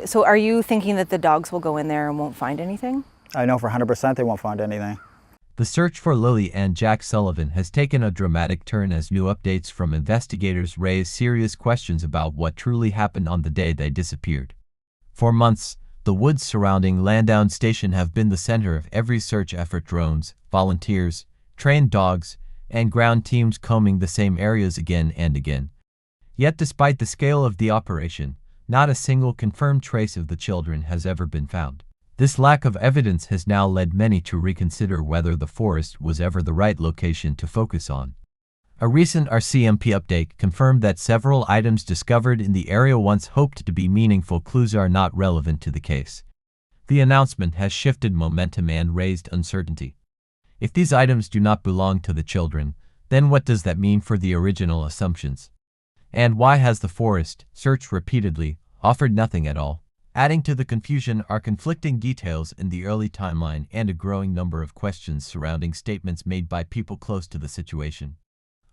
So are you thinking that the dogs will go in there and won't find anything? I know for 100% they won't find anything. The search for Lilly and Jack Sullivan has taken a dramatic turn as new updates from investigators raise serious questions about what truly happened on the day they disappeared. For months, the woods surrounding Landown Station have been the center of every search effort. Drones, volunteers, trained dogs, and ground teams combing the same areas again and again. Yet despite the scale of the operation, not a single confirmed trace of the children has ever been found. This lack of evidence has now led many to reconsider whether the forest was ever the right location to focus on. A recent RCMP update confirmed that several items discovered in the area once hoped to be meaningful clues are not relevant to the case. The announcement has shifted momentum and raised uncertainty. If these items do not belong to the children, then what does that mean for the original assumptions? And why has the forest, searched repeatedly, offered nothing at all? Adding to the confusion are conflicting details in the early timeline and a growing number of questions surrounding statements made by people close to the situation.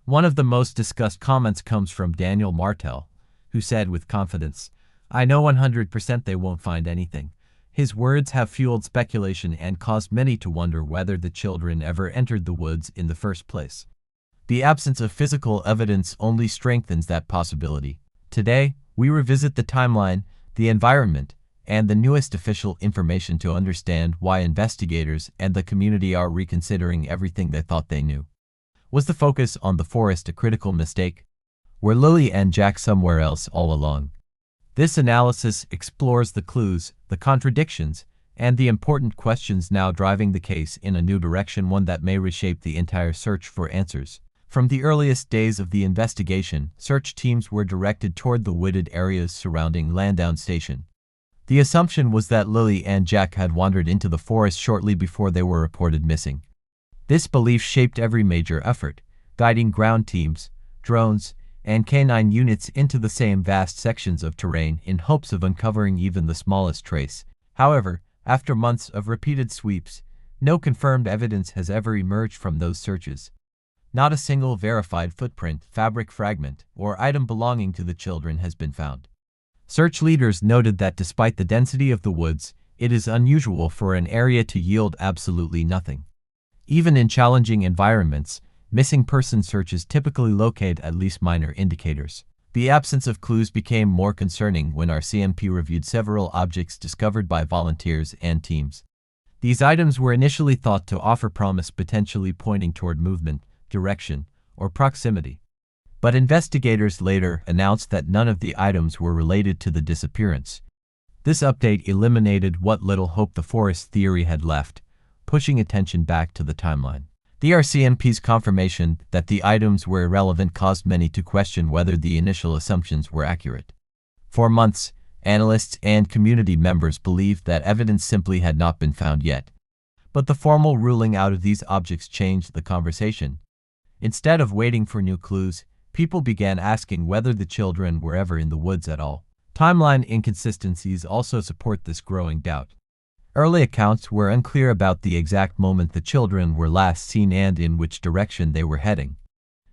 One of the most discussed comments comes from Daniel Martel, who said with confidence, "I know 100% they won't find anything." His words have fueled speculation and caused many to wonder whether the children ever entered the woods in the first place. The absence of physical evidence only strengthens that possibility. Today, we revisit the timeline, the environment, and the newest official information to understand why investigators and the community are reconsidering everything they thought they knew. Was the focus on the forest a critical mistake? Were Lilly and Jack somewhere else all along? This analysis explores the clues, the contradictions, and the important questions now driving the case in a new direction, one that may reshape the entire search for answers. From the earliest days of the investigation, search teams were directed toward the wooded areas surrounding Landown Station. The assumption was that Lilly and Jack had wandered into the forest shortly before they were reported missing. This belief shaped every major effort, guiding ground teams, drones, and canine units into the same vast sections of terrain in hopes of uncovering even the smallest trace. However, after months of repeated sweeps, no confirmed evidence has ever emerged from those searches. Not a single verified footprint, fabric fragment, or item belonging to the children has been found. Search leaders noted that despite the density of the woods, it is unusual for an area to yield absolutely nothing. Even in challenging environments, missing person searches typically locate at least minor indicators. The absence of clues became more concerning when RCMP reviewed several objects discovered by volunteers and teams. These items were initially thought to offer promise, potentially pointing toward movement, direction, or proximity. But investigators later announced that none of the items were related to the disappearance. This update eliminated what little hope the forest theory had left, pushing attention back to the timeline. The RCMP's confirmation that the items were irrelevant caused many to question whether the initial assumptions were accurate. For months, analysts and community members believed that evidence simply had not been found yet. But the formal ruling out of these objects changed the conversation. Instead of waiting for new clues, people began asking whether the children were ever in the woods at all. Timeline inconsistencies also support this growing doubt. Early accounts were unclear about the exact moment the children were last seen and in which direction they were heading.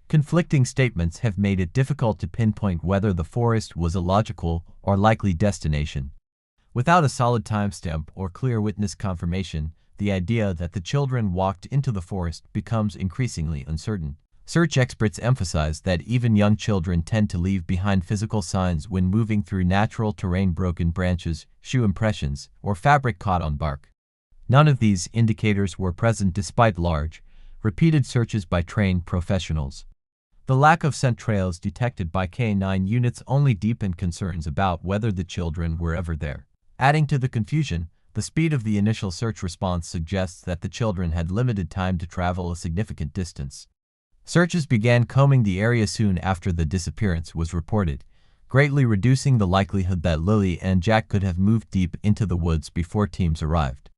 Conflicting statements have made it difficult to pinpoint whether the forest was a logical or likely destination. Without a solid timestamp or clear witness confirmation, the idea that the children walked into the forest becomes increasingly uncertain. Search experts emphasize that even young children tend to leave behind physical signs when moving through natural terrain: broken branches, shoe impressions, or fabric caught on bark. None of these indicators were present despite large, repeated searches by trained professionals. The lack of scent trails detected by canine units only deepened concerns about whether the children were ever there. Adding to the confusion, the speed of the initial search response suggests that the children had limited time to travel a significant distance. Searches began combing the area soon after the disappearance was reported, greatly reducing the likelihood that Lilly and Jack could have moved deep into the woods before teams arrived.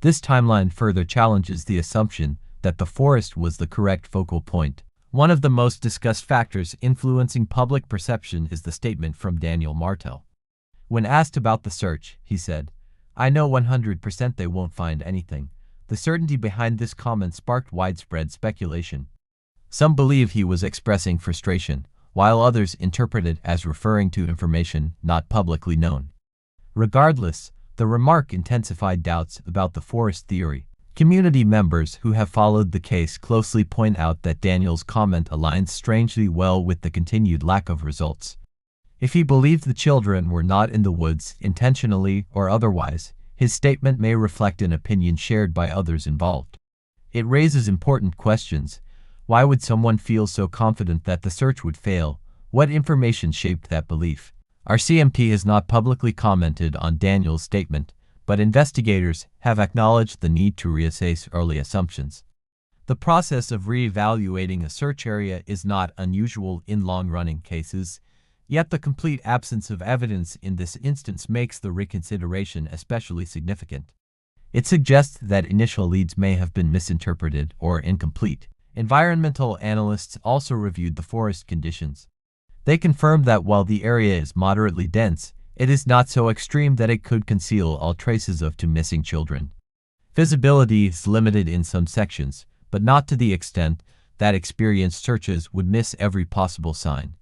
This timeline further challenges the assumption that the forest was the correct focal point. One of the most discussed factors influencing public perception is the statement from Daniel Martel. When asked about the search, he said, "I know 100% they won't find anything." The certainty behind this comment sparked widespread speculation. Some believe he was expressing frustration, while others interpret it as referring to information not publicly known. Regardless, the remark intensified doubts about the forest theory. Community members who have followed the case closely point out that Daniel's comment aligns strangely well with the continued lack of results. If he believed the children were not in the woods, intentionally or otherwise, his statement may reflect an opinion shared by others involved. It raises important questions. Why would someone feel so confident that the search would fail? What information shaped that belief? RCMP has not publicly commented on Daniel's statement, but investigators have acknowledged the need to reassess early assumptions. The process of re-evaluating a search area is not unusual in long-running cases, yet the complete absence of evidence in this instance makes the reconsideration especially significant. It suggests that initial leads may have been misinterpreted or incomplete. Environmental analysts also reviewed the forest conditions. They confirmed that while the area is moderately dense, it is not so extreme that it could conceal all traces of two missing children. Visibility is limited in some sections, but not to the extent that experienced searches would miss every possible sign.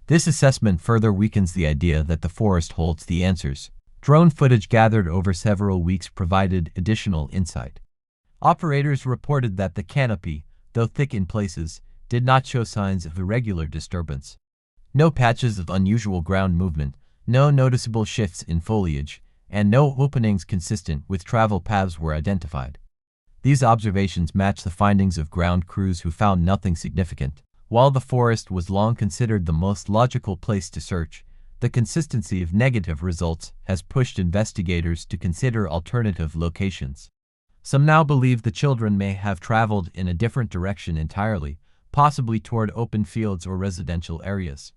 This assessment further weakens the idea that the forest holds the answers. Drone footage gathered over several weeks provided additional insight. Operators reported that the canopy, though thick in places, did not show signs of irregular disturbance. No patches of unusual ground movement, no noticeable shifts in foliage, and no openings consistent with travel paths were identified. These observations match the findings of ground crews who found nothing significant. While the forest was long considered the most logical place to search, the consistency of negative results has pushed investigators to consider alternative locations. Some now believe the children may have traveled in a different direction entirely, possibly toward open fields or residential areas.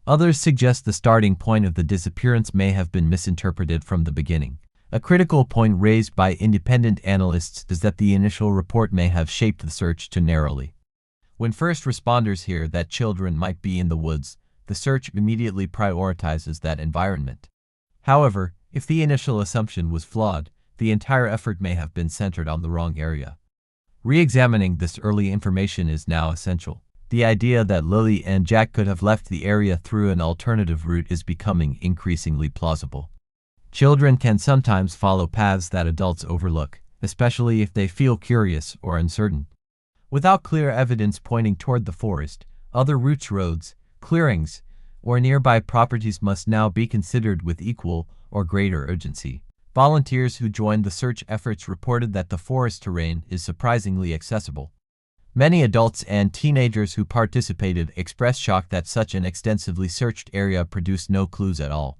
Others suggest the starting point of the disappearance may have been misinterpreted from the beginning. A critical point raised by independent analysts is that the initial report may have shaped the search too narrowly. When first responders hear that children might be in the woods, the search immediately prioritizes that environment. However, if the initial assumption was flawed, the entire effort may have been centered on the wrong area. Re-examining this early information is now essential. The idea that Lilly and Jack could have left the area through an alternative route is becoming increasingly plausible. Children can sometimes follow paths that adults overlook, especially if they feel curious or uncertain. Without clear evidence pointing toward the forest, other routes, roads, clearings, or nearby properties must now be considered with equal or greater urgency. Volunteers who joined the search efforts reported that the forest terrain is surprisingly accessible. Many adults and teenagers who participated expressed shock that such an extensively searched area produced no clues at all.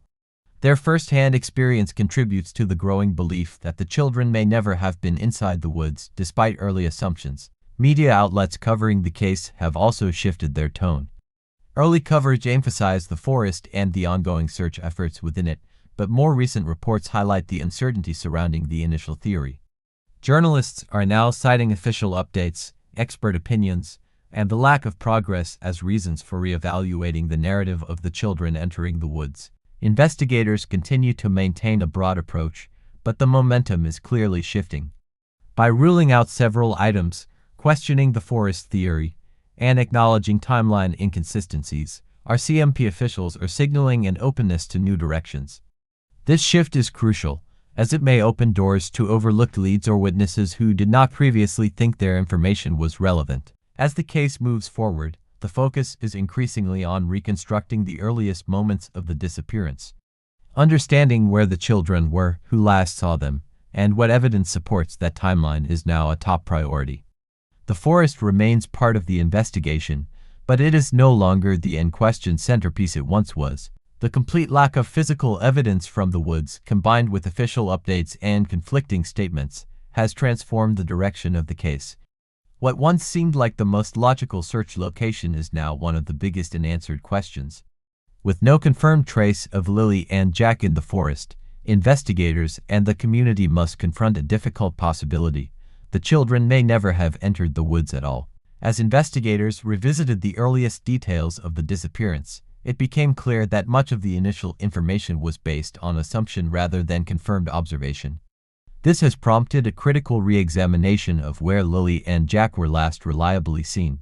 Their first-hand experience contributes to the growing belief that the children may never have been inside the woods, despite early assumptions. Media outlets covering the case have also shifted their tone. Early coverage emphasized the forest and the ongoing search efforts within it, but more recent reports highlight the uncertainty surrounding the initial theory. Journalists are now citing official updates, expert opinions, and the lack of progress as reasons for reevaluating the narrative of the children entering the woods. Investigators continue to maintain a broad approach, but the momentum is clearly shifting. By ruling out several items, questioning the forest theory, and acknowledging timeline inconsistencies, RCMP officials are signaling an openness to new directions. This shift is crucial, as it may open doors to overlooked leads or witnesses who did not previously think their information was relevant. As the case moves forward, the focus is increasingly on reconstructing the earliest moments of the disappearance. Understanding where the children were, who last saw them, and what evidence supports that timeline is now a top priority. The forest remains part of the investigation, but it is no longer the unquestioned centerpiece it once was. The complete lack of physical evidence from the woods, combined with official updates and conflicting statements, has transformed the direction of the case. What once seemed like the most logical search location is now one of the biggest unanswered questions. With no confirmed trace of Lilly and Jack in the forest, investigators and the community must confront a difficult possibility. The children may never have entered the woods at all. As investigators revisited the earliest details of the disappearance, it became clear that much of the initial information was based on assumption rather than confirmed observation. This has prompted a critical re-examination of where Lilly and Jack were last reliably seen.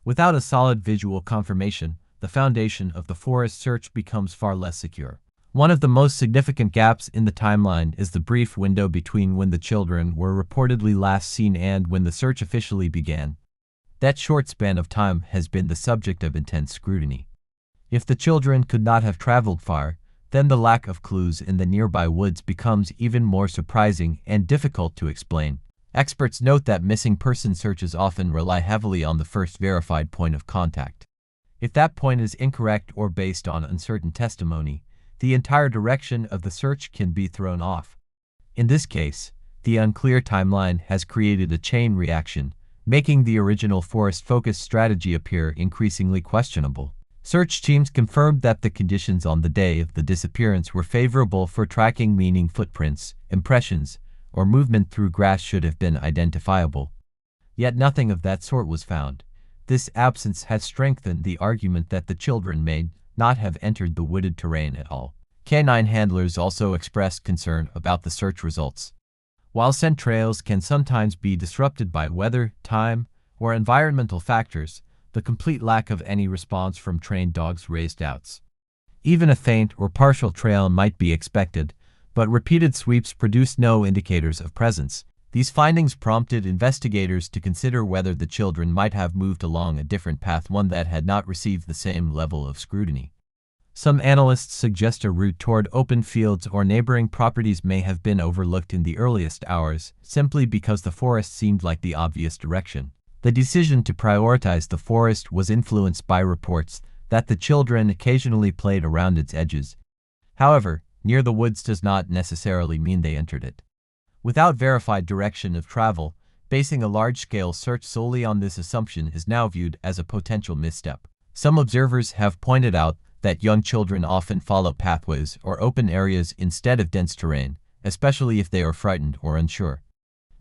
Without a solid visual confirmation, the foundation of the forest search becomes far less secure. One of the most significant gaps in the timeline is the brief window between when the children were reportedly last seen and when the search officially began. That short span of time has been the subject of intense scrutiny. If the children could not have traveled far, then the lack of clues in the nearby woods becomes even more surprising and difficult to explain. Experts note that missing person searches often rely heavily on the first verified point of contact. If that point is incorrect or based on uncertain testimony, the entire direction of the search can be thrown off. In this case, the unclear timeline has created a chain reaction, making the original forest-focused strategy appear increasingly questionable. Search teams confirmed that the conditions on the day of the disappearance were favorable for tracking, meaning footprints, impressions, or movement through grass should have been identifiable. Yet nothing of that sort was found. This absence has strengthened the argument that the children may not have entered the wooded terrain at all. Canine handlers also expressed concern about the search results. While scent trails can sometimes be disrupted by weather, time, or environmental factors, the complete lack of any response from trained dogs raised doubts. Even a faint or partial trail might be expected, but repeated sweeps produced no indicators of presence. These findings prompted investigators to consider whether the children might have moved along a different path, one that had not received the same level of scrutiny. Some analysts suggest a route toward open fields or neighboring properties may have been overlooked in the earliest hours, simply because the forest seemed like the obvious direction. The decision to prioritize the forest was influenced by reports that the children occasionally played around its edges. However, near the woods does not necessarily mean they entered it. Without verified direction of travel, basing a large-scale search solely on this assumption is now viewed as a potential misstep. Some observers have pointed out that young children often follow pathways or open areas instead of dense terrain, especially if they are frightened or unsure.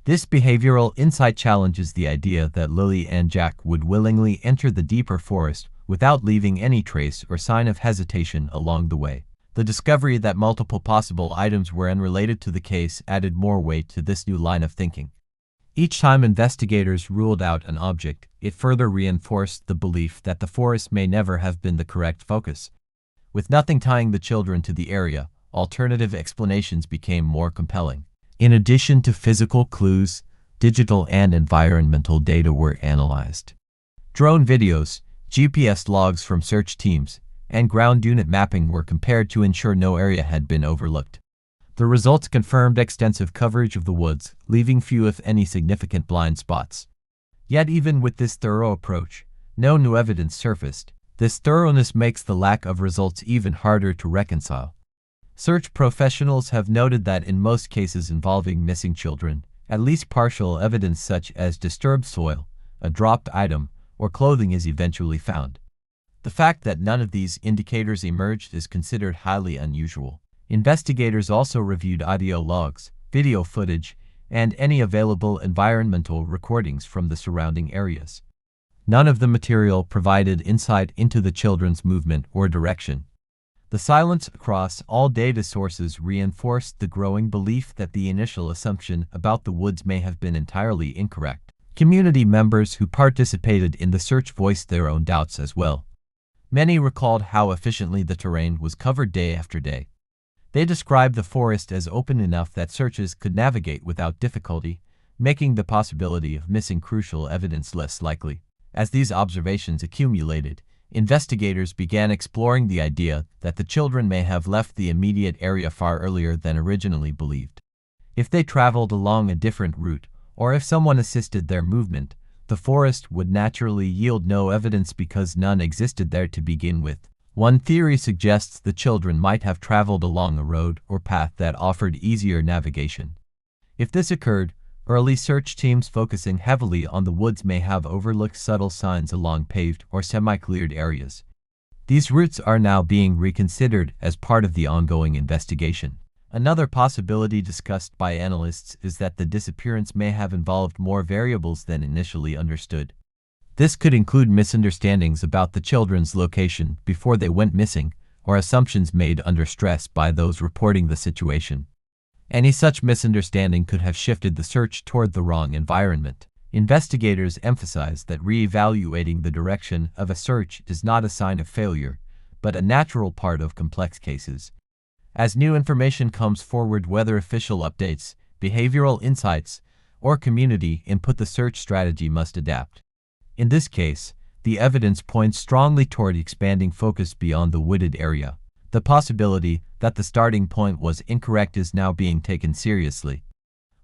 This behavioral insight challenges the idea that Lilly and Jack would willingly enter the deeper forest without leaving any trace or sign of hesitation along the way. The discovery that multiple possible items were unrelated to the case added more weight to this new line of thinking. Each time investigators ruled out an object, it further reinforced the belief that the forest may never have been the correct focus. With nothing tying the children to the area, alternative explanations became more compelling. In addition to physical clues, digital and environmental data were analyzed. Drone videos, GPS logs from search teams, and ground unit mapping were compared to ensure no area had been overlooked. The results confirmed extensive coverage of the woods, leaving few if any significant blind spots. Yet even with this thorough approach, no new evidence surfaced. This thoroughness makes the lack of results even harder to reconcile. Search professionals have noted that in most cases involving missing children, at least partial evidence such as disturbed soil, a dropped item, or clothing is eventually found. The fact that none of these indicators emerged is considered highly unusual. Investigators also reviewed audio logs, video footage, and any available environmental recordings from the surrounding areas. None of the material provided insight into the children's movement or direction. The silence across all data sources reinforced the growing belief that the initial assumption about the woods may have been entirely incorrect. Community members who participated in the search voiced their own doubts as well. Many recalled how efficiently the terrain was covered day after day. They described the forest as open enough that searches could navigate without difficulty, making the possibility of missing crucial evidence less likely. As these observations accumulated, investigators began exploring the idea that the children may have left the immediate area far earlier than originally believed. If they traveled along a different route, or if someone assisted their movement, the forest would naturally yield no evidence because none existed there to begin with. One theory suggests the children might have traveled along a road or path that offered easier navigation. If this occurred, early search teams focusing heavily on the woods may have overlooked subtle signs along paved or semi-cleared areas. These routes are now being reconsidered as part of the ongoing investigation. Another possibility discussed by analysts is that the disappearance may have involved more variables than initially understood. This could include misunderstandings about the children's location before they went missing, or assumptions made under stress by those reporting the situation. Any such misunderstanding could have shifted the search toward the wrong environment. Investigators emphasize that re-evaluating the direction of a search is not a sign of failure, but a natural part of complex cases. As new information comes forward, whether official updates, behavioral insights, or community input, the search strategy must adapt. In this case, the evidence points strongly toward expanding focus beyond the wooded area. The possibility that the starting point was incorrect is now being taken seriously.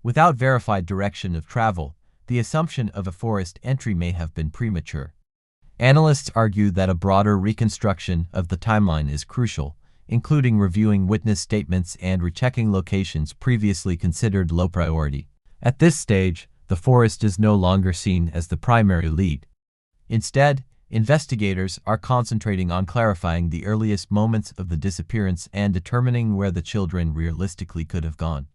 Without verified direction of travel, the assumption of a forest entry may have been premature. Analysts argue that a broader reconstruction of the timeline is crucial, including reviewing witness statements and rechecking locations previously considered low priority. At this stage, the forest is no longer seen as the primary lead. Instead, investigators are concentrating on clarifying the earliest moments of the disappearance and determining where the children realistically could have gone.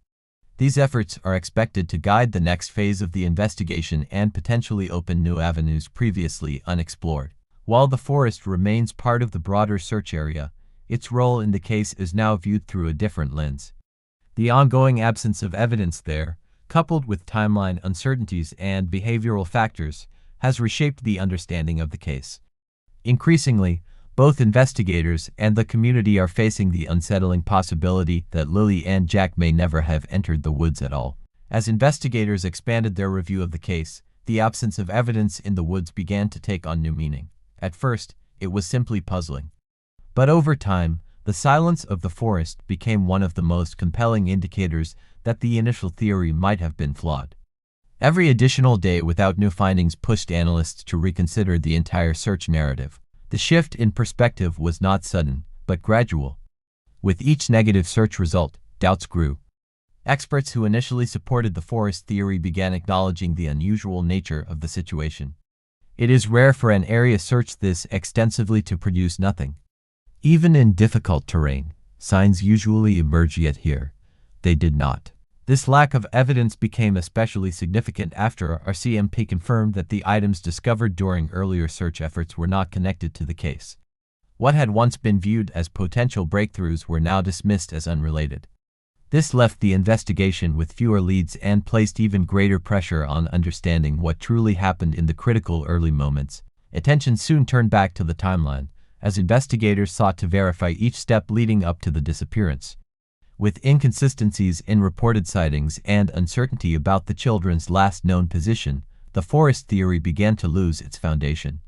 These efforts are expected to guide the next phase of the investigation and potentially open new avenues previously unexplored. While the forest remains part of the broader search area, its role in the case is now viewed through a different lens. The ongoing absence of evidence there, coupled with timeline uncertainties and behavioral factors, has reshaped the understanding of the case. Increasingly, both investigators and the community are facing the unsettling possibility that Lilly and Jack may never have entered the woods at all. As investigators expanded their review of the case, the absence of evidence in the woods began to take on new meaning. At first, it was simply puzzling. But over time, the silence of the forest became one of the most compelling indicators that the initial theory might have been flawed. Every additional day without new findings pushed analysts to reconsider the entire search narrative. The shift in perspective was not sudden, but gradual. With each negative search result, doubts grew. Experts who initially supported the forest theory began acknowledging the unusual nature of the situation. It is rare for an area searched this extensively to produce nothing. Even in difficult terrain, signs usually emerge, yet here, they did not. This lack of evidence became especially significant after RCMP confirmed that the items discovered during earlier search efforts were not connected to the case. What had once been viewed as potential breakthroughs were now dismissed as unrelated. This left the investigation with fewer leads and placed even greater pressure on understanding what truly happened in the critical early moments. Attention soon turned back to the timeline, as investigators sought to verify each step leading up to the disappearance. With inconsistencies in reported sightings and uncertainty about the children's last known position, the forest theory began to lose its foundation.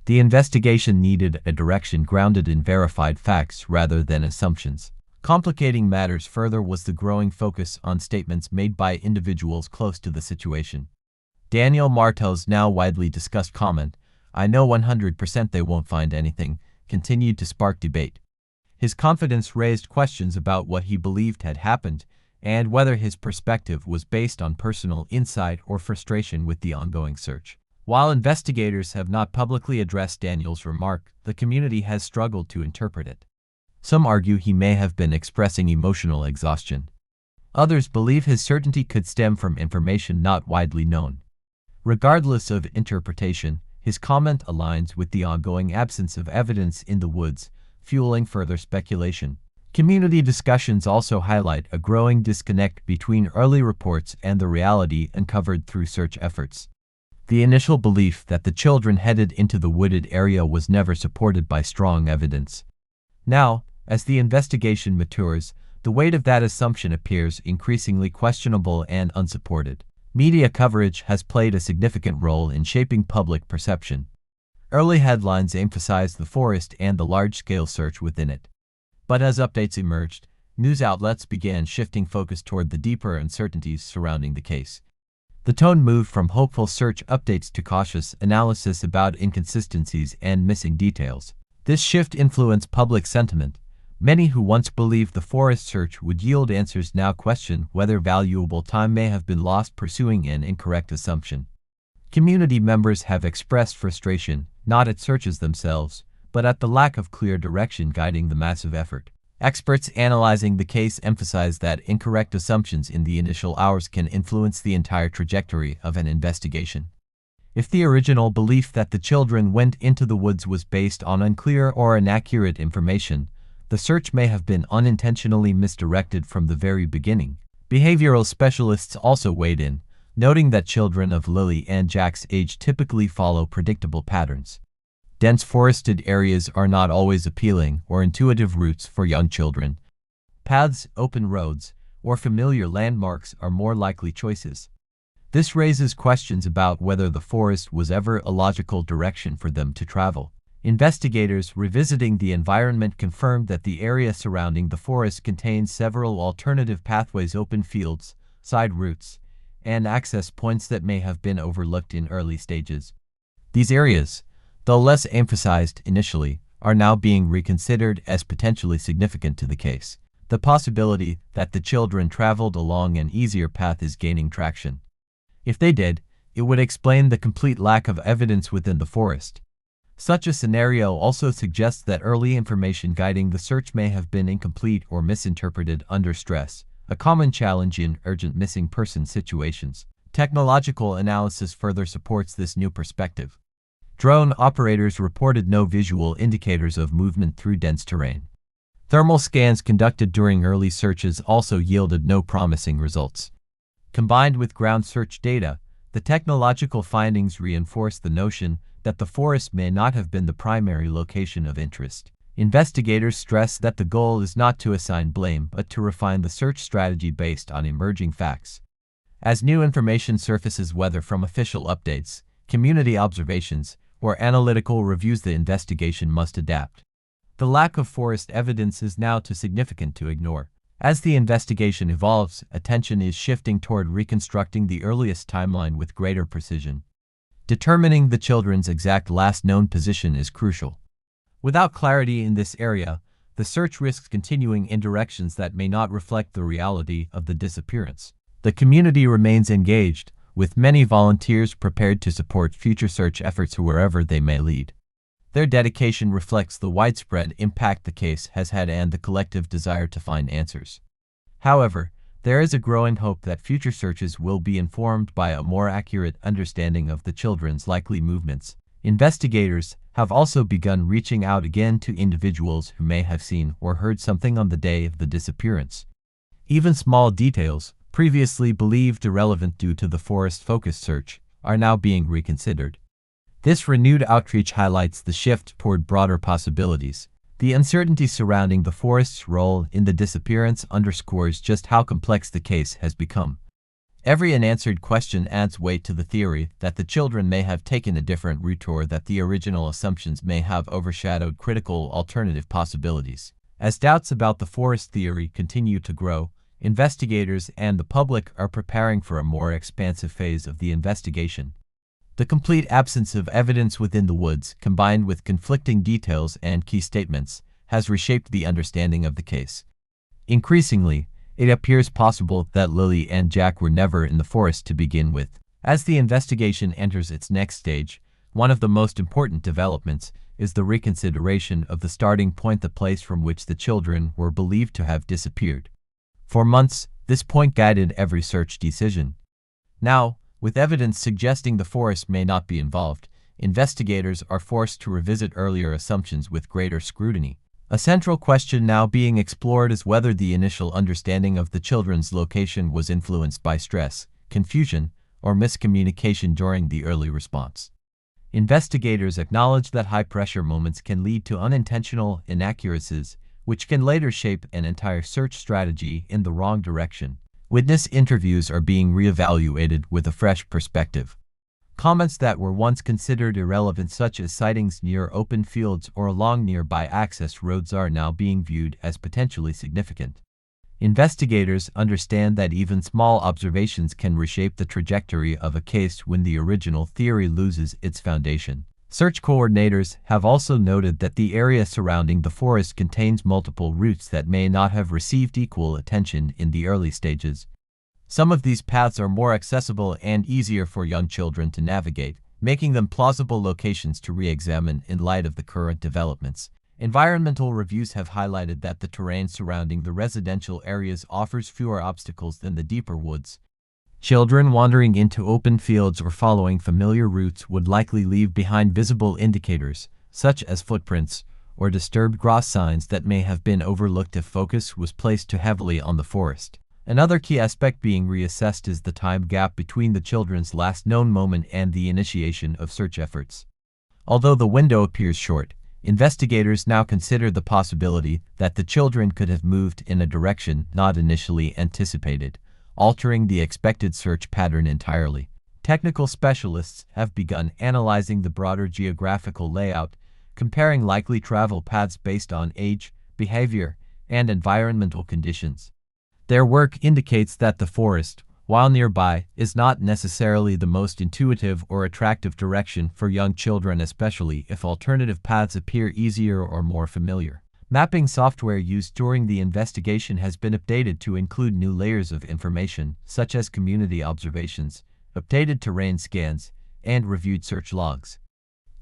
The investigation needed a direction grounded in verified facts rather than assumptions. Complicating matters further was the growing focus on statements made by individuals close to the situation. Daniel Martel's now widely discussed comment, "I know 100% they won't find anything," continued to spark debate. His confidence raised questions about what he believed had happened and whether his perspective was based on personal insight or frustration with the ongoing search. While investigators have not publicly addressed Daniel's remark, the community has struggled to interpret it. Some argue he may have been expressing emotional exhaustion. Others believe his certainty could stem from information not widely known. Regardless of interpretation, his comment aligns with the ongoing absence of evidence in the woods, fueling further speculation. Community discussions also highlight a growing disconnect between early reports and the reality uncovered through search efforts. The initial belief that the children headed into the wooded area was never supported by strong evidence. Now, as the investigation matures, the weight of that assumption appears increasingly questionable and unsupported. Media coverage has played a significant role in shaping public perception. Early headlines emphasized the forest and the large-scale search within it. But as updates emerged, news outlets began shifting focus toward the deeper uncertainties surrounding the case. The tone moved from hopeful search updates to cautious analysis about inconsistencies and missing details. This shift influenced public sentiment. Many who once believed the forest search would yield answers now question whether valuable time may have been lost pursuing an incorrect assumption. Community members have expressed frustration, not at searches themselves, but at the lack of clear direction guiding the massive effort. Experts analyzing the case emphasize that incorrect assumptions in the initial hours can influence the entire trajectory of an investigation. If the original belief that the children went into the woods was based on unclear or inaccurate information, the search may have been unintentionally misdirected from the very beginning. Behavioral specialists also weighed in, noting that children of Lilly and Jack's age typically follow predictable patterns. Dense forested areas are not always appealing or intuitive routes for young children. Paths, open roads, or familiar landmarks are more likely choices. This raises questions about whether the forest was ever a logical direction for them to travel. Investigators revisiting the environment confirmed that the area surrounding the forest contains several alternative pathways, open fields, side routes, and access points that may have been overlooked in early stages. These areas, though less emphasized initially, are now being reconsidered as potentially significant to the case. The possibility that the children traveled along an easier path is gaining traction. If they did, it would explain the complete lack of evidence within the forest. Such a scenario also suggests that early information guiding the search may have been incomplete or misinterpreted under stress, a common challenge in urgent missing person situations. Technological analysis further supports this new perspective. Drone operators reported no visual indicators of movement through dense terrain. Thermal scans conducted during early searches also yielded no promising results. Combined with ground search data, the technological findings reinforce the notion that the forest may not have been the primary location of interest. Investigators stress that the goal is not to assign blame but to refine the search strategy based on emerging facts. As new information surfaces, whether from official updates, community observations, or analytical reviews, the investigation must adapt. The lack of forest evidence is now too significant to ignore. As the investigation evolves, attention is shifting toward reconstructing the earliest timeline with greater precision. Determining the children's exact last known position is crucial. Without clarity in this area, the search risks continuing in directions that may not reflect the reality of the disappearance. The community remains engaged, with many volunteers prepared to support future search efforts wherever they may lead. Their dedication reflects the widespread impact the case has had and the collective desire to find answers. However, there is a growing hope that future searches will be informed by a more accurate understanding of the children's likely movements. Investigators have also begun reaching out again to individuals who may have seen or heard something on the day of the disappearance. Even small details, previously believed irrelevant due to the forest-focused search, are now being reconsidered. This renewed outreach highlights the shift toward broader possibilities. The uncertainty surrounding the forest's role in the disappearance underscores just how complex the case has become. Every unanswered question adds weight to the theory that the children may have taken a different route or that the original assumptions may have overshadowed critical alternative possibilities. As doubts about the forest theory continue to grow, investigators and the public are preparing for a more expansive phase of the investigation. The complete absence of evidence within the woods, combined with conflicting details and key statements, has reshaped the understanding of the case. Increasingly, it appears possible that Lilly and Jack were never in the forest to begin with. As the investigation enters its next stage, one of the most important developments is the reconsideration of the starting point, the place from which the children were believed to have disappeared. For months, this point guided every search decision. Now, with evidence suggesting the forest may not be involved, investigators are forced to revisit earlier assumptions with greater scrutiny. A central question now being explored is whether the initial understanding of the children's location was influenced by stress, confusion, or miscommunication during the early response. Investigators acknowledge that high-pressure moments can lead to unintentional inaccuracies, which can later shape an entire search strategy in the wrong direction. Witness interviews are being reevaluated with a fresh perspective. Comments that were once considered irrelevant, such as sightings near open fields or along nearby access roads, are now being viewed as potentially significant. Investigators understand that even small observations can reshape the trajectory of a case when the original theory loses its foundation. Search coordinators have also noted that the area surrounding the forest contains multiple routes that may not have received equal attention in the early stages. Some of these paths are more accessible and easier for young children to navigate, making them plausible locations to re-examine in light of the current developments. Environmental reviews have highlighted that the terrain surrounding the residential areas offers fewer obstacles than the deeper woods. Children wandering into open fields or following familiar routes would likely leave behind visible indicators, such as footprints or disturbed grass signs that may have been overlooked if focus was placed too heavily on the forest. Another key aspect being reassessed is the time gap between the children's last known moment and the initiation of search efforts. Although the window appears short, investigators now consider the possibility that the children could have moved in a direction not initially anticipated, altering the expected search pattern entirely. Technical specialists have begun analyzing the broader geographical layout, comparing likely travel paths based on age, behavior, and environmental conditions. Their work indicates that the forest, while nearby, is not necessarily the most intuitive or attractive direction for young children, especially if alternative paths appear easier or more familiar. Mapping software used during the investigation has been updated to include new layers of information, such as community observations, updated terrain scans, and reviewed search logs.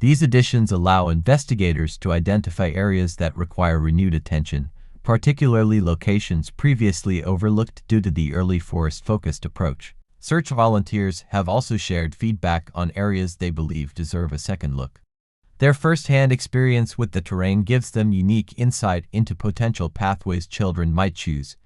These additions allow investigators to identify areas that require renewed attention, particularly locations previously overlooked due to the early forest-focused approach. Search volunteers have also shared feedback on areas they believe deserve a second look. Their first-hand experience with the terrain gives them unique insight into potential pathways children might choose.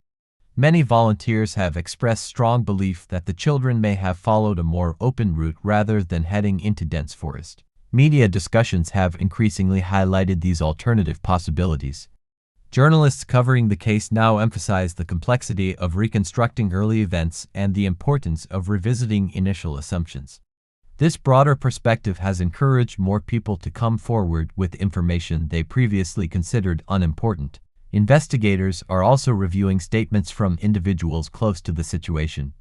Many volunteers have expressed strong belief that the children may have followed a more open route rather than heading into dense forest. Media discussions have increasingly highlighted these alternative possibilities. Journalists covering the case now emphasize the complexity of reconstructing early events and the importance of revisiting initial assumptions. This broader perspective has encouraged more people to come forward with information they previously considered unimportant. Investigators are also reviewing statements from individuals close to the situation.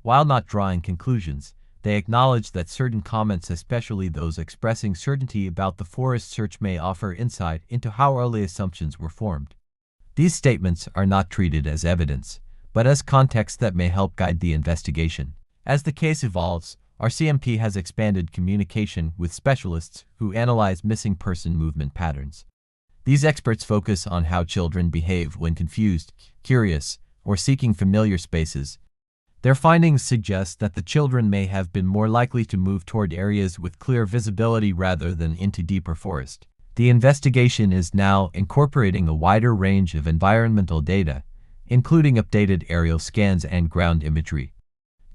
While not drawing conclusions, they acknowledge that certain comments, especially those expressing certainty about the forest search, may offer insight into how early assumptions were formed. These statements are not treated as evidence, but as context that may help guide the investigation. As the case evolves, RCMP has expanded communication with specialists who analyze missing person movement patterns. These experts focus on how children behave when confused, curious, or seeking familiar spaces. Their findings suggest that the children may have been more likely to move toward areas with clear visibility rather than into deeper forest. The investigation is now incorporating a wider range of environmental data, including updated aerial scans and ground imagery.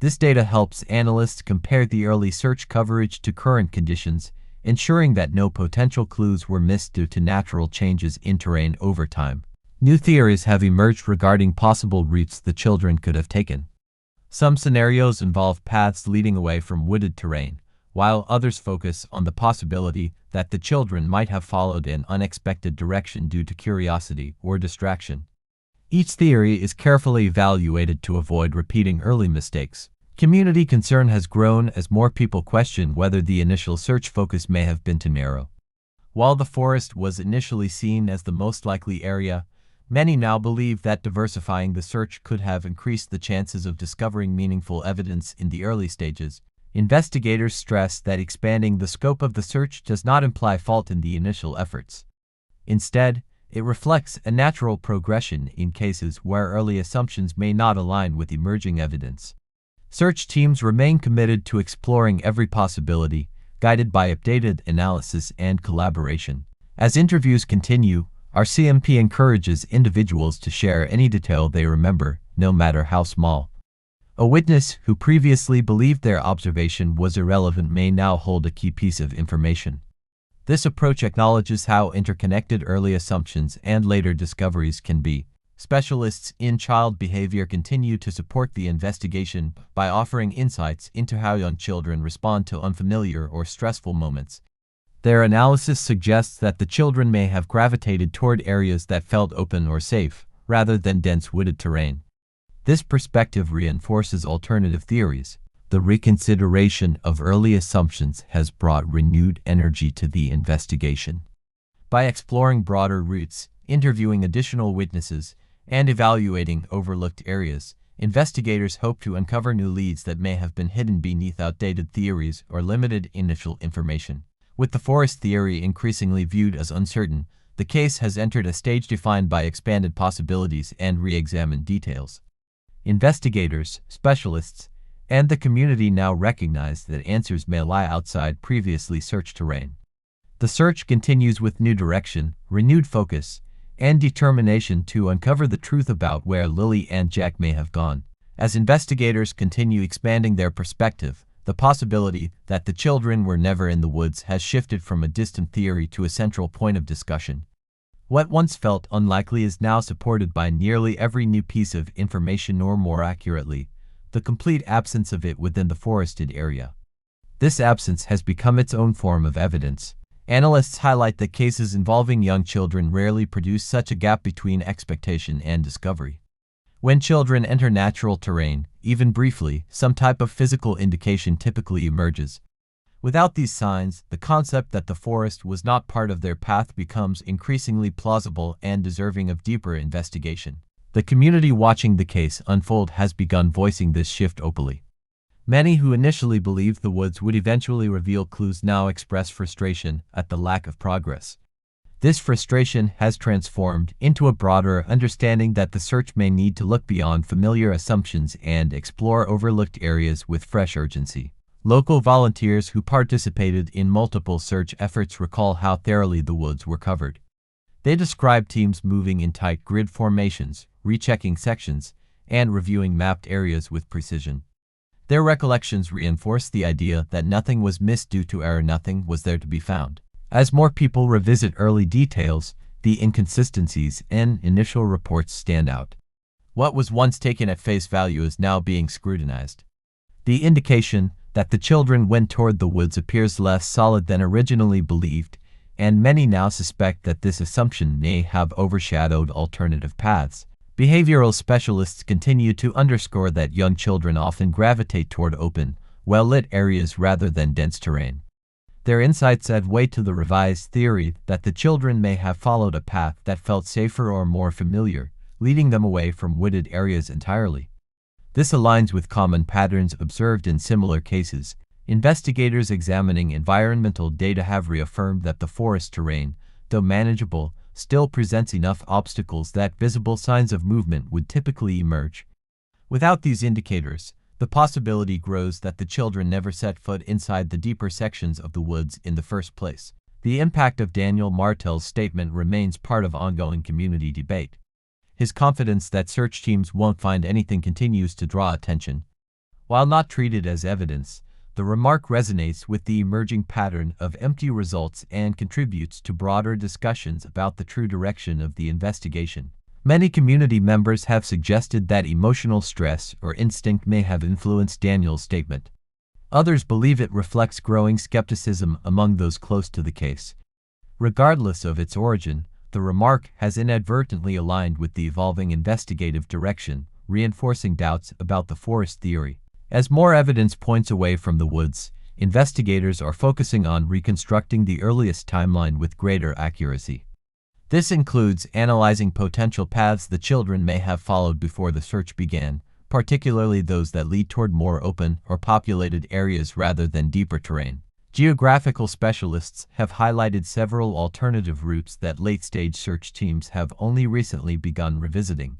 This data helps analysts compare the early search coverage to current conditions, ensuring that no potential clues were missed due to natural changes in terrain over time. New theories have emerged regarding possible routes the children could have taken. Some scenarios involve paths leading away from wooded terrain, while others focus on the possibility that the children might have followed an unexpected direction due to curiosity or distraction. Each theory is carefully evaluated to avoid repeating early mistakes. Community concern has grown as more people question whether the initial search focus may have been too narrow. While the forest was initially seen as the most likely area, many now believe that diversifying the search could have increased the chances of discovering meaningful evidence in the early stages. Investigators stress that expanding the scope of the search does not imply fault in the initial efforts. Instead, it reflects a natural progression in cases where early assumptions may not align with emerging evidence. Search teams remain committed to exploring every possibility, guided by updated analysis and collaboration. As interviews continue, RCMP encourages individuals to share any detail they remember, no matter how small. A witness who previously believed their observation was irrelevant may now hold a key piece of information. This approach acknowledges how interconnected early assumptions and later discoveries can be. Specialists in child behavior continue to support the investigation by offering insights into how young children respond to unfamiliar or stressful moments. Their analysis suggests that the children may have gravitated toward areas that felt open or safe, rather than dense wooded terrain. This perspective reinforces alternative theories. The reconsideration of early assumptions has brought renewed energy to the investigation. By exploring broader routes, interviewing additional witnesses, and evaluating overlooked areas, investigators hope to uncover new leads that may have been hidden beneath outdated theories or limited initial information. With the forest theory increasingly viewed as uncertain, the case has entered a stage defined by expanded possibilities and re-examined details. Investigators, specialists, and the community now recognize that answers may lie outside previously searched terrain. The search continues with new direction, renewed focus, and determination to uncover the truth about where Lilly and Jack may have gone. As investigators continue expanding their perspective, The possibility that the children were never in the woods has shifted from a distant theory to a central point of discussion. What once felt unlikely is now supported by nearly every new piece of information, or more accurately, the complete absence of it within the forested area. This absence has become its own form of evidence. Analysts highlight that cases involving young children rarely produce such a gap between expectation and discovery. When children enter natural terrain, even briefly, some type of physical indication typically emerges. Without these signs, the concept that the forest was not part of their path becomes increasingly plausible and deserving of deeper investigation. The community watching the case unfold has begun voicing this shift openly. Many who initially believed the woods would eventually reveal clues now express frustration at the lack of progress. This frustration has transformed into a broader understanding that the search may need to look beyond familiar assumptions and explore overlooked areas with fresh urgency. Local volunteers who participated in multiple search efforts recall how thoroughly the woods were covered. They describe teams moving in tight grid formations, rechecking sections, and reviewing mapped areas with precision. Their recollections reinforce the idea that nothing was missed due to error, nothing was there to be found. As more people revisit early details, the inconsistencies in initial reports stand out. What was once taken at face value is now being scrutinized. The indication that the children went toward the woods appears less solid than originally believed, and many now suspect that this assumption may have overshadowed alternative paths. Behavioral specialists continue to underscore that young children often gravitate toward open, well-lit areas rather than dense terrain. Their insights add weight to the revised theory that the children may have followed a path that felt safer or more familiar, leading them away from wooded areas entirely. This aligns with common patterns observed in similar cases. Investigators examining environmental data have reaffirmed that the forest terrain, though manageable, still presents enough obstacles that visible signs of movement would typically emerge. Without these indicators, the possibility grows that the children never set foot inside the deeper sections of the woods in the first place. The impact of Daniel Martel's statement remains part of ongoing community debate. His confidence that search teams won't find anything continues to draw attention. While not treated as evidence, the remark resonates with the emerging pattern of empty results and contributes to broader discussions about the true direction of the investigation. Many community members have suggested that emotional stress or instinct may have influenced Daniel's statement. Others believe it reflects growing skepticism among those close to the case. Regardless of its origin, the remark has inadvertently aligned with the evolving investigative direction, reinforcing doubts about the forest theory. As more evidence points away from the woods, investigators are focusing on reconstructing the earliest timeline with greater accuracy. This includes analyzing potential paths the children may have followed before the search began, particularly those that lead toward more open or populated areas rather than deeper terrain. Geographical specialists have highlighted several alternative routes that late-stage search teams have only recently begun revisiting.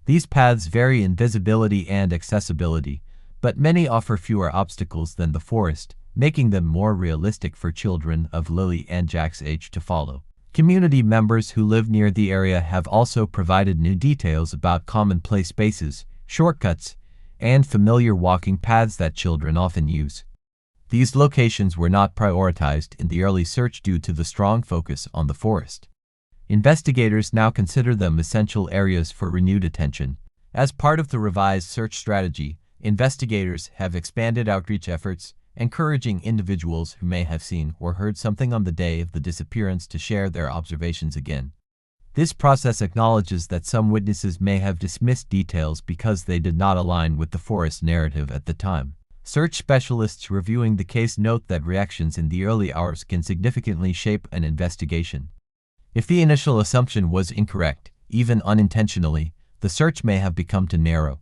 These paths vary in visibility and accessibility, but many offer fewer obstacles than the forest, making them more realistic for children of Lilly and Jack's age to follow. Community members who live near the area have also provided new details about commonplace spaces, shortcuts, and familiar walking paths that children often use. These locations were not prioritized in the early search due to the strong focus on the forest. Investigators now consider them essential areas for renewed attention. As part of the revised search strategy, investigators have expanded outreach efforts, encouraging individuals who may have seen or heard something on the day of the disappearance to share their observations again. This process acknowledges that some witnesses may have dismissed details because they did not align with the forest narrative at the time. Search specialists reviewing the case note that reactions in the early hours can significantly shape an investigation. If the initial assumption was incorrect, even unintentionally, the search may have become too narrow.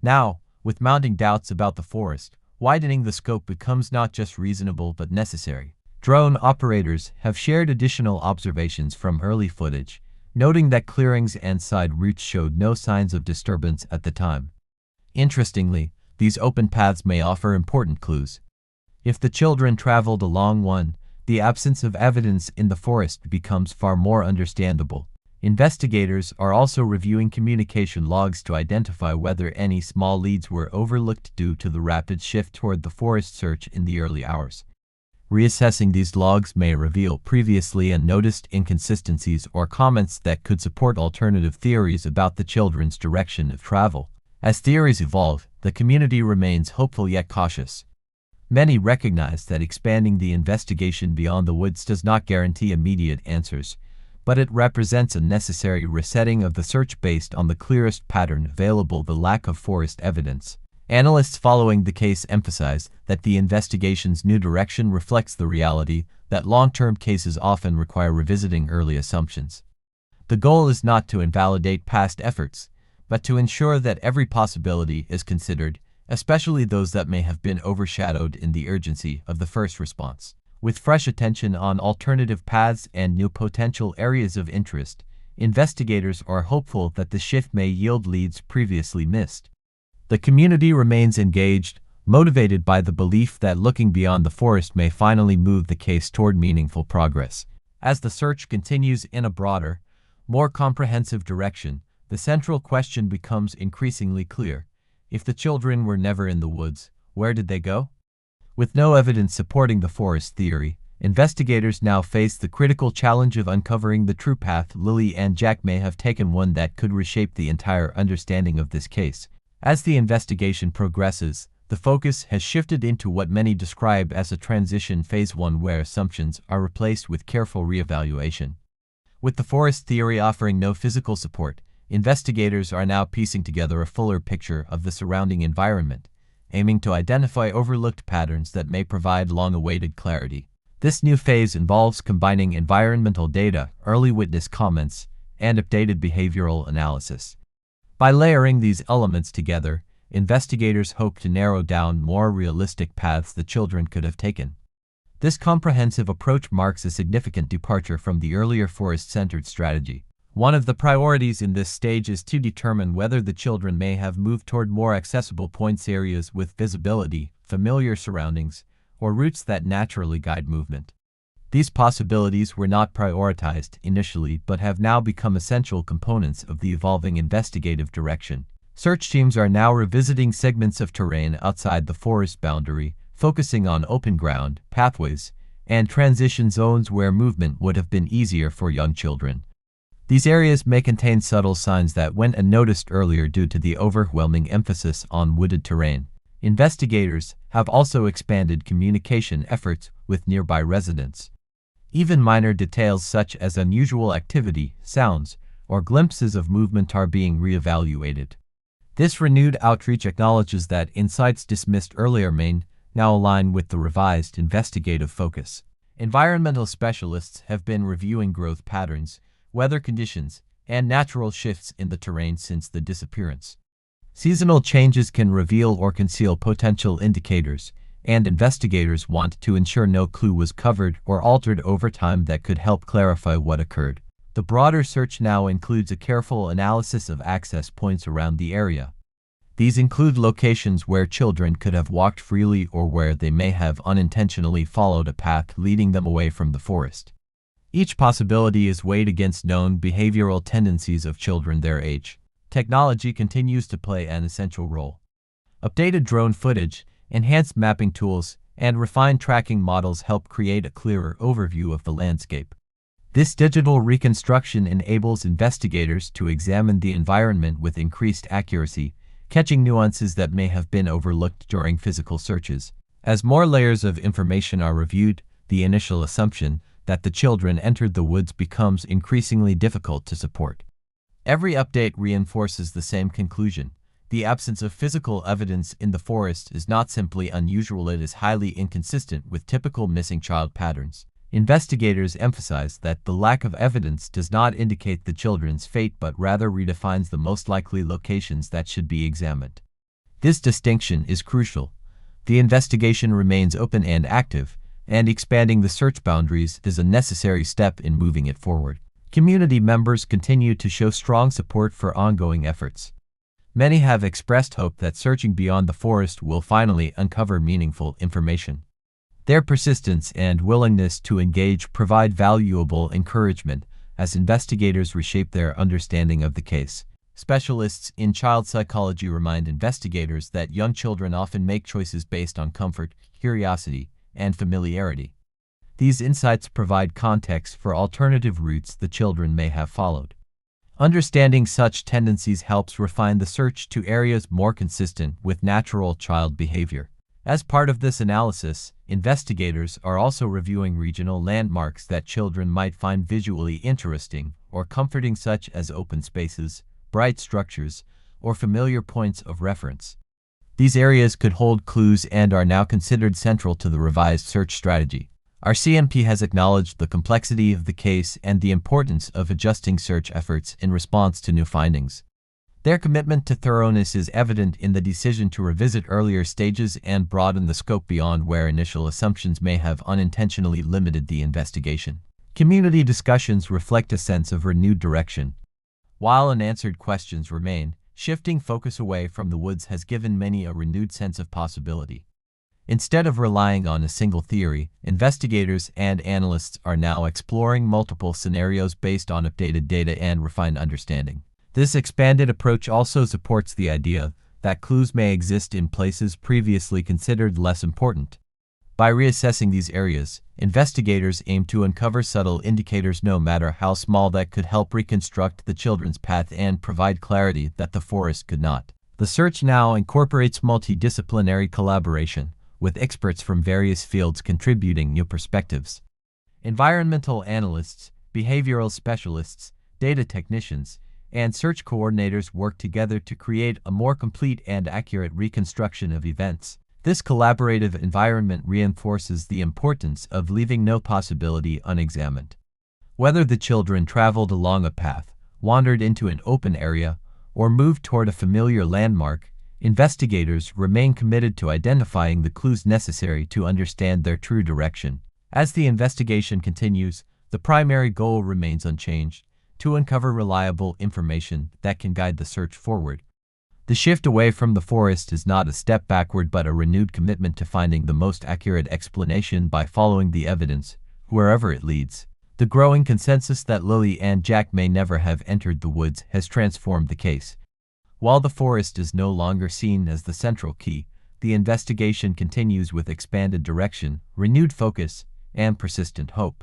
Now, with mounting doubts about the forest, widening the scope becomes not just reasonable but necessary. Drone operators have shared additional observations from early footage, noting that clearings and side routes showed no signs of disturbance at the time. Interestingly, these open paths may offer important clues. If the children traveled along one, the absence of evidence in the forest becomes far more understandable. Investigators are also reviewing communication logs to identify whether any small leads were overlooked due to the rapid shift toward the forest search in the early hours. Reassessing these logs may reveal previously unnoticed inconsistencies or comments that could support alternative theories about the children's direction of travel. As theories evolve, the community remains hopeful yet cautious. Many recognize that expanding the investigation beyond the woods does not guarantee immediate answers, but it represents a necessary resetting of the search based on the clearest pattern available: the lack of forest evidence. Analysts following the case emphasize that the investigation's new direction reflects the reality that long-term cases often require revisiting early assumptions. The goal is not to invalidate past efforts, but to ensure that every possibility is considered, especially those that may have been overshadowed in the urgency of the first response. With fresh attention on alternative paths and new potential areas of interest, investigators are hopeful that the shift may yield leads previously missed. The community remains engaged, motivated by the belief that looking beyond the forest may finally move the case toward meaningful progress. As the search continues in a broader, more comprehensive direction, the central question becomes increasingly clear. If the children were never in the woods, where did they go? With no evidence supporting the forest theory, investigators now face the critical challenge of uncovering the true path. Lilly and Jack may have taken one that could reshape the entire understanding of this case. As the investigation progresses, the focus has shifted into what many describe as a transition phase, one where assumptions are replaced with careful reevaluation. With the forest theory offering no physical support, investigators are now piecing together a fuller picture of the surrounding environment, aiming to identify overlooked patterns that may provide long-awaited clarity. This new phase involves combining environmental data, early witness comments, and updated behavioral analysis. By layering these elements together, investigators hope to narrow down more realistic paths the children could have taken. This comprehensive approach marks a significant departure from the earlier forest-centered strategy. One of the priorities in this stage is to determine whether the children may have moved toward more accessible points, areas with visibility, familiar surroundings, or routes that naturally guide movement. These possibilities were not prioritized initially but have now become essential components of the evolving investigative direction. Search teams are now revisiting segments of terrain outside the forest boundary, focusing on open ground, pathways, and transition zones where movement would have been easier for young children. These areas may contain subtle signs that went unnoticed earlier due to the overwhelming emphasis on wooded terrain. Investigators have also expanded communication efforts with nearby residents. Even minor details such as unusual activity, sounds, or glimpses of movement are being reevaluated. This renewed outreach acknowledges that insights dismissed earlier may now align with the revised investigative focus. Environmental specialists have been reviewing growth patterns, weather conditions, and natural shifts in the terrain since the disappearance. Seasonal changes can reveal or conceal potential indicators, and investigators want to ensure no clue was covered or altered over time that could help clarify what occurred. The broader search now includes a careful analysis of access points around the area. These include locations where children could have walked freely or where they may have unintentionally followed a path leading them away from the forest. Each possibility is weighed against known behavioral tendencies of children their age. Technology continues to play an essential role. Updated drone footage, enhanced mapping tools, and refined tracking models help create a clearer overview of the landscape. This digital reconstruction enables investigators to examine the environment with increased accuracy, catching nuances that may have been overlooked during physical searches. As more layers of information are reviewed, the initial assumption that the children entered the woods becomes increasingly difficult to support. Every update reinforces the same conclusion. The absence of physical evidence in the forest is not simply unusual, it is highly inconsistent with typical missing child patterns. Investigators emphasize that the lack of evidence does not indicate the children's fate but rather redefines the most likely locations that should be examined. This distinction is crucial. The investigation remains open and active, and expanding the search boundaries is a necessary step in moving it forward. Community members continue to show strong support for ongoing efforts. Many have expressed hope that searching beyond the forest will finally uncover meaningful information. Their persistence and willingness to engage provide valuable encouragement as investigators reshape their understanding of the case. Specialists in child psychology remind investigators that young children often make choices based on comfort, curiosity, and familiarity. These insights provide context for alternative routes the children may have followed. Understanding such tendencies helps refine the search to areas more consistent with natural child behavior. As part of this analysis, investigators are also reviewing regional landmarks that children might find visually interesting or comforting, such as open spaces, bright structures, or familiar points of reference. These areas could hold clues and are now considered central to the revised search strategy. RCMP has acknowledged the complexity of the case and the importance of adjusting search efforts in response to new findings. Their commitment to thoroughness is evident in the decision to revisit earlier stages and broaden the scope beyond where initial assumptions may have unintentionally limited the investigation. Community discussions reflect a sense of renewed direction. While unanswered questions remain, shifting focus away from the woods has given many a renewed sense of possibility. Instead of relying on a single theory, investigators and analysts are now exploring multiple scenarios based on updated data and refined understanding. This expanded approach also supports the idea that clues may exist in places previously considered less important. By reassessing these areas, investigators aim to uncover subtle indicators, no matter how small, that could help reconstruct the children's path and provide clarity that the forest could not. The search now incorporates multidisciplinary collaboration, with experts from various fields contributing new perspectives. Environmental analysts, behavioral specialists, data technicians, and search coordinators work together to create a more complete and accurate reconstruction of events. This collaborative environment reinforces the importance of leaving no possibility unexamined. Whether the children traveled along a path, wandered into an open area, or moved toward a familiar landmark, investigators remain committed to identifying the clues necessary to understand their true direction. As the investigation continues, the primary goal remains unchanged: to uncover reliable information that can guide the search forward. The shift away from the forest is not a step backward, but a renewed commitment to finding the most accurate explanation by following the evidence, wherever it leads. The growing consensus that Lilly and Jack may never have entered the woods has transformed the case. While the forest is no longer seen as the central key, the investigation continues with expanded direction, renewed focus, and persistent hope.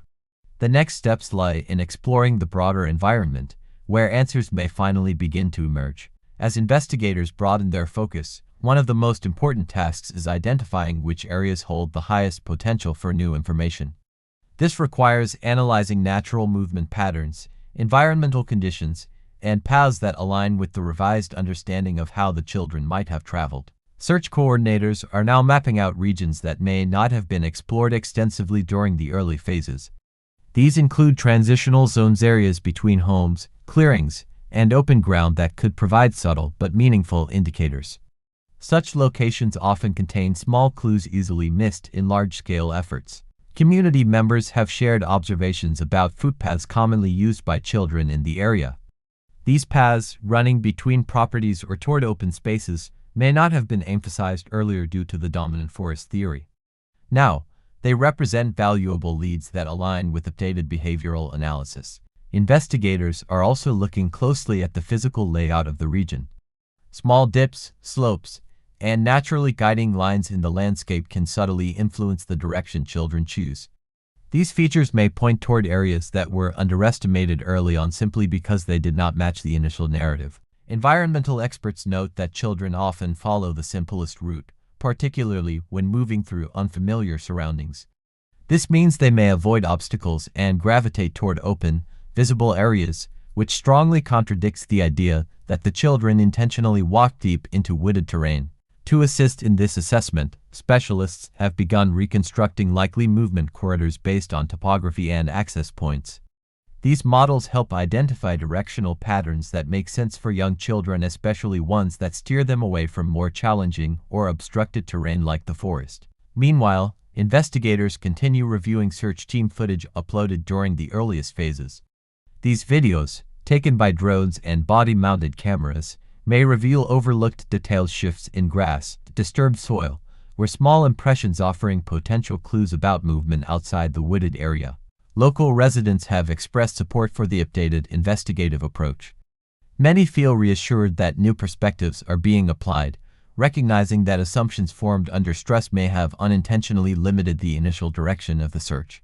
The next steps lie in exploring the broader environment, where answers may finally begin to emerge. As investigators broaden their focus, one of the most important tasks is identifying which areas hold the highest potential for new information. This requires analyzing natural movement patterns, environmental conditions, and paths that align with the revised understanding of how the children might have traveled. Search coordinators are now mapping out regions that may not have been explored extensively during the early phases. These include transitional zones, areas between homes, clearings, and open ground that could provide subtle but meaningful indicators. Such locations often contain small clues easily missed in large-scale efforts. Community members have shared observations about footpaths commonly used by children in the area. These paths, running between properties or toward open spaces, may not have been emphasized earlier due to the dominant forest theory. Now, they represent valuable leads that align with updated behavioral analysis. Investigators are also looking closely at the physical layout of the region. Small dips, slopes, and naturally guiding lines in the landscape can subtly influence the direction children choose. These features may point toward areas that were underestimated early on simply because they did not match the initial narrative. Environmental experts note that children often follow the simplest route, particularly when moving through unfamiliar surroundings. This means they may avoid obstacles and gravitate toward open, visible areas, which strongly contradicts the idea that the children intentionally walked deep into wooded terrain. To assist in this assessment, specialists have begun reconstructing likely movement corridors based on topography and access points. These models help identify directional patterns that make sense for young children, especially ones that steer them away from more challenging or obstructed terrain like the forest. Meanwhile, investigators continue reviewing search team footage uploaded during the earliest phases. These videos, taken by drones and body-mounted cameras, may reveal overlooked detailed shifts in grass, disturbed soil, or small impressions offering potential clues about movement outside the wooded area. Local residents have expressed support for the updated investigative approach. Many feel reassured that new perspectives are being applied, recognizing that assumptions formed under stress may have unintentionally limited the initial direction of the search.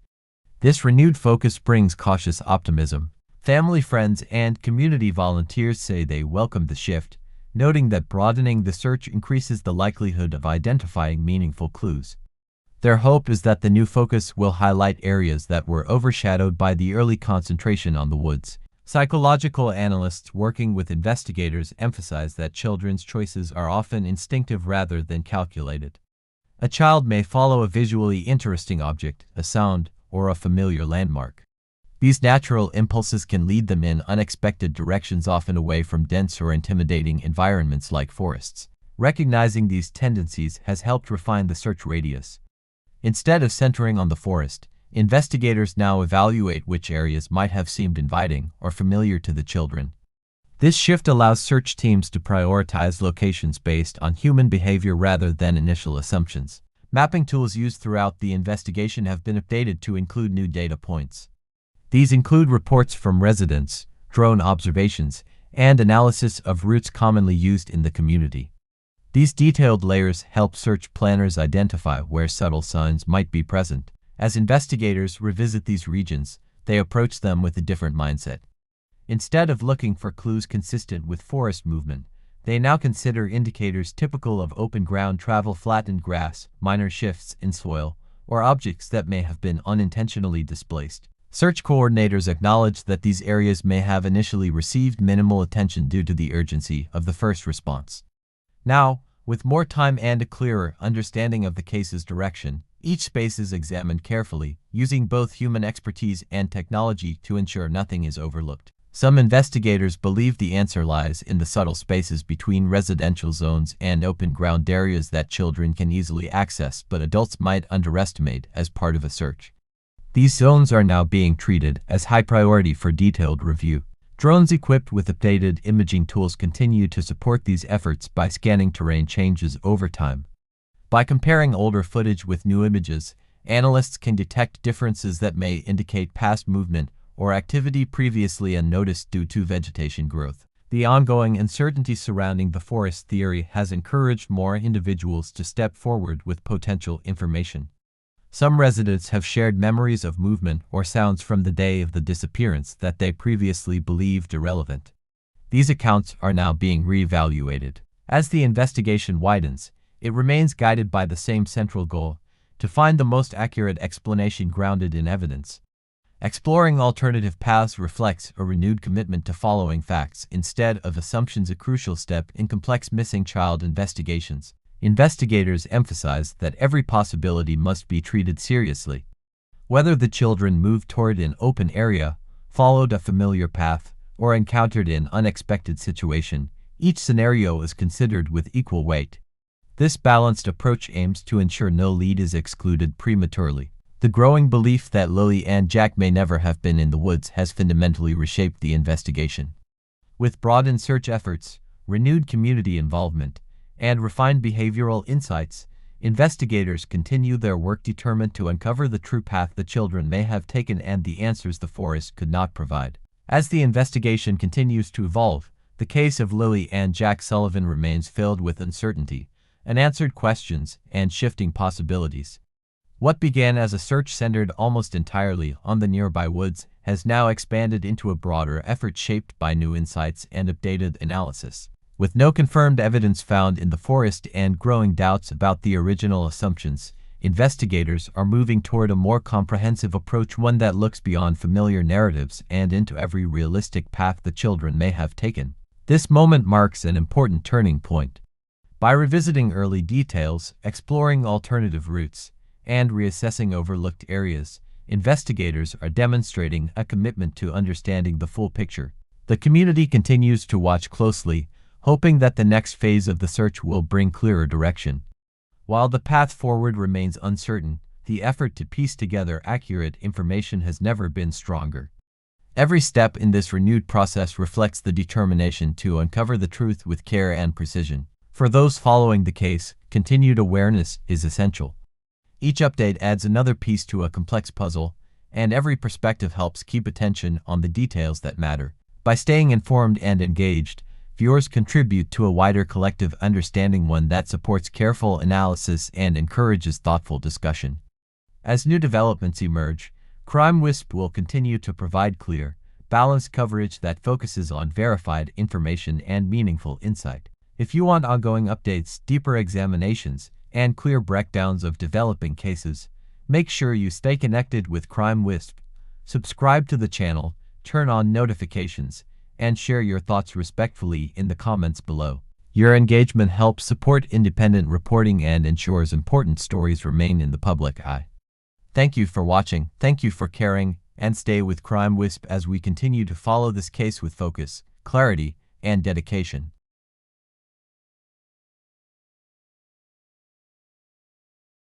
This renewed focus brings cautious optimism. Family, friends, and community volunteers say they welcome the shift, noting that broadening the search increases the likelihood of identifying meaningful clues. Their hope is that the new focus will highlight areas that were overshadowed by the early concentration on the woods. Psychological analysts working with investigators emphasize that children's choices are often instinctive rather than calculated. A child may follow a visually interesting object, a sound, or a familiar landmark. These natural impulses can lead them in unexpected directions, often away from dense or intimidating environments like forests. Recognizing these tendencies has helped refine the search radius. Instead of centering on the forest, investigators now evaluate which areas might have seemed inviting or familiar to the children. This shift allows search teams to prioritize locations based on human behavior rather than initial assumptions. Mapping tools used throughout the investigation have been updated to include new data points. These include reports from residents, drone observations, and analysis of routes commonly used in the community. These detailed layers help search planners identify where subtle signs might be present. As investigators revisit these regions, they approach them with a different mindset. Instead of looking for clues consistent with forest movement, they now consider indicators typical of open ground travel, flattened grass, minor shifts in soil, or objects that may have been unintentionally displaced. Search coordinators acknowledge that these areas may have initially received minimal attention due to the urgency of the first response. Now, with more time and a clearer understanding of the case's direction, each space is examined carefully, using both human expertise and technology to ensure nothing is overlooked. Some investigators believe the answer lies in the subtle spaces between residential zones and open ground areas that children can easily access but adults might underestimate as part of a search. These zones are now being treated as high priority for detailed review. Drones equipped with updated imaging tools continue to support these efforts by scanning terrain changes over time. By comparing older footage with new images, analysts can detect differences that may indicate past movement or activity previously unnoticed due to vegetation growth. The ongoing uncertainty surrounding the forest theory has encouraged more individuals to step forward with potential information. Some residents have shared memories of movement or sounds from the day of the disappearance that they previously believed irrelevant. These accounts are now being reevaluated. As the investigation widens, it remains guided by the same central goal: to find the most accurate explanation grounded in evidence. Exploring alternative paths reflects a renewed commitment to following facts instead of assumptions, a crucial step in complex missing child investigations. Investigators emphasize that every possibility must be treated seriously. Whether the children moved toward an open area, followed a familiar path, or encountered an unexpected situation, each scenario is considered with equal weight. This balanced approach aims to ensure no lead is excluded prematurely. The growing belief that Lilly and Jack may never have been in the woods has fundamentally reshaped the investigation. With broadened search efforts, renewed community involvement, and refined behavioral insights, investigators continue their work determined to uncover the true path the children may have taken and the answers the forest could not provide. As the investigation continues to evolve, the case of Lilly and Jack Sullivan remains filled with uncertainty, unanswered questions, and shifting possibilities. What began as a search centered almost entirely on the nearby woods has now expanded into a broader effort shaped by new insights and updated analysis. With no confirmed evidence found in the forest and growing doubts about the original assumptions, investigators are moving toward a more comprehensive approach, one that looks beyond familiar narratives and into every realistic path the children may have taken. This moment marks an important turning point. By revisiting early details, exploring alternative routes, and reassessing overlooked areas, investigators are demonstrating a commitment to understanding the full picture. The community continues to watch closely, hoping that the next phase of the search will bring clearer direction. While the path forward remains uncertain, the effort to piece together accurate information has never been stronger. Every step in this renewed process reflects the determination to uncover the truth with care and precision. For those following the case, continued awareness is essential. Each update adds another piece to a complex puzzle, and every perspective helps keep attention on the details that matter. By staying informed and engaged, viewers contribute to a wider collective understanding, one that supports careful analysis and encourages thoughtful discussion. As new developments emerge, Crime Wisp will continue to provide clear, balanced coverage that focuses on verified information and meaningful insight. If you want ongoing updates, deeper examinations, and clear breakdowns of developing cases, make sure you stay connected with Crime Wisp. Subscribe to the channel, turn on notifications, and share your thoughts respectfully in the comments below. Your engagement helps support independent reporting and ensures important stories remain in the public eye. Thank you for watching, thank you for caring, and stay with Crime Wisp as we continue to follow this case with focus, clarity, and dedication.